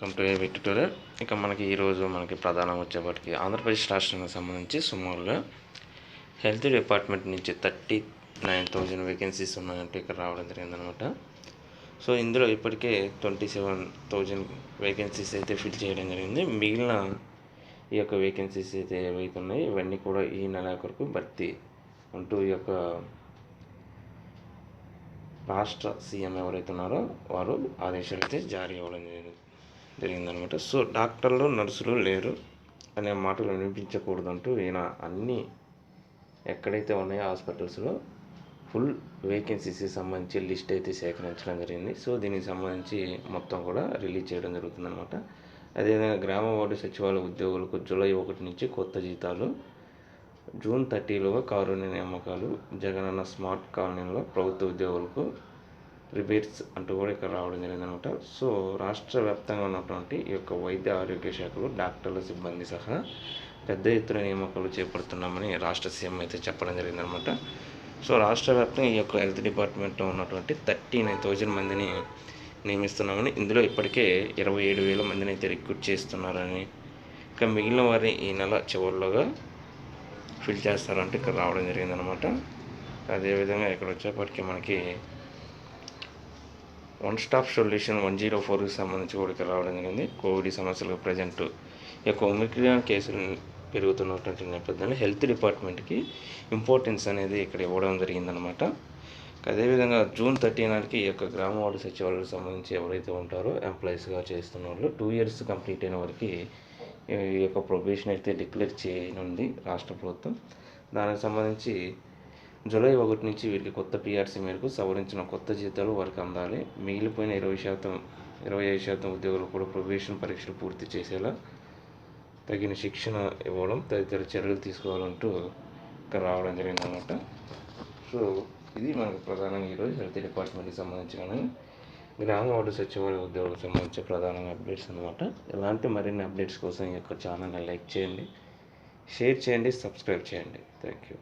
Welcome to ఏవి tutorial. ఇక మనకి ఈరోజు ప్రధానంగా వచ్చేప్పటికి ఆంధ్రప్రదేశ్ రాష్ట్రానికి సంబంధించి సుమారుగా హెల్త్ డిపార్ట్మెంట్ నుంచి 39,000 వేకెన్సీస్ ఉన్నాయంటే ఇక్కడ రావడం జరిగిందనమాట. సో ఇందులో ఇప్పటికే 27,000 వేకెన్సీస్ అయితే ఫిల్ చేయడం జరిగింది. మిగిలిన ఈ యొక్క వేకెన్సీస్ అయితే ఏవైతే ఉన్నాయో ఇవన్నీ కూడా ఈ నెలాఖరుకు భర్తీ అంటూ ఈ యొక్క రాష్ట్ర సీఎం ఎవరైతే ఉన్నారో వారు ఆదేశాలు అయితే జారీ అవ్వడం జరిగిందనమాట. సో డాక్టర్లు నర్సులు లేరు అనే మాటలు వినిపించకూడదంటూ ఈయన అన్ని ఎక్కడైతే ఉన్నాయో హాస్పిటల్స్లో ఫుల్ వేకెన్సీస్కి సంబంధించి లిస్ట్ అయితే సేకరించడం జరిగింది. సో దీనికి సంబంధించి మొత్తం కూడా రిలీజ్ చేయడం జరుగుతుందన్నమాట. అదేవిధంగా గ్రామ వార్డు సచివాలయ ఉద్యోగులకు జూలై 1 నుంచి కొత్త జీతాలు, జూన్ 30లోగా కారుణ్య నియామకాలు, జగనన్న స్మార్ట్ కాలనీలో ప్రభుత్వ ఉద్యోగులకు రిబేట్స్ అంటూ కూడా ఇక్కడ రావడం జరిగిందనమాట. సో రాష్ట్ర వ్యాప్తంగా ఉన్నటువంటి ఈ యొక్క వైద్య ఆరోగ్య శాఖలు డాక్టర్ల సిబ్బంది సహా పెద్ద ఎత్తున నియామకాలు చేపడుతున్నామని రాష్ట్ర సీఎం అయితే చెప్పడం జరిగిందనమాట. సో రాష్ట్ర వ్యాప్తంగా ఈ యొక్క హెల్త్ డిపార్ట్మెంట్లో ఉన్నటువంటి 39,000 మందిని నియమిస్తున్నామని, ఇందులో ఇప్పటికే 27,000 మందిని అయితే రిక్రూట్ చేస్తున్నారని, ఇంకా మిగిలిన వారిని ఈ నెల చివరిలోగా ఫిల్ చేస్తారంటే ఇక్కడ రావడం జరిగిందనమాట. అదేవిధంగా ఇక్కడ వచ్చేప్పటికీ మనకి వన్ స్టాప్ సొల్యూషన్ 104కి సంబంధించి కూడా ఇక్కడ రావడం జరిగింది. కోవిడ్ సమస్యలకు ప్రజెంట్ ఈ యొక్క ఒమిక్రాన్ కేసులు పెరుగుతున్నటువంటి నేపథ్యంలో హెల్త్ డిపార్ట్మెంట్కి ఇంపార్టెన్స్ అనేది ఇక్కడ ఇవ్వడం జరిగిందనమాట. అదేవిధంగా జూన్ 30 నాటికి ఈ యొక్క గ్రామ వార్డు సచివాలయాలకు సంబంధించి ఎవరైతే ఉంటారో ఎంప్లాయీస్గా చేస్తున్న వాళ్ళు 2 years కంప్లీట్ అయిన వారికి ఈ యొక్క ప్రొబేషన్ అయితే డిక్లేర్ చేయనుంది రాష్ట్ర ప్రభుత్వం. దానికి సంబంధించి జూలై 1 నుంచి వీరికి కొత్త పిఆర్సీ మేరకు సవరించిన కొత్త జీతాలు వారికి అందాలి. మిగిలిపోయిన 25% ఉద్యోగులు కూడా ప్రొబేషన్ పరీక్షలు పూర్తి చేసేలా తగిన శిక్షణ ఇవ్వడం తదితర చర్యలు తీసుకోవాలంటూ ఇక్కడ రావడం జరిగిందన్నమాట. సో ఇది మనకు ప్రధానంగా ఈరోజు హెల్త్ డిపార్ట్మెంట్కి సంబంధించిన గ్రామ వార్డు సచివాలయ ఉద్యోగులకు సంబంధించి ప్రధానంగా అప్డేట్స్ అనమాట. ఇలాంటి మరిన్ని అప్డేట్స్ కోసం ఈ యొక్క ఛానల్ని లైక్ చేయండి, షేర్ చేయండి, సబ్స్క్రైబ్ చేయండి. Thank you.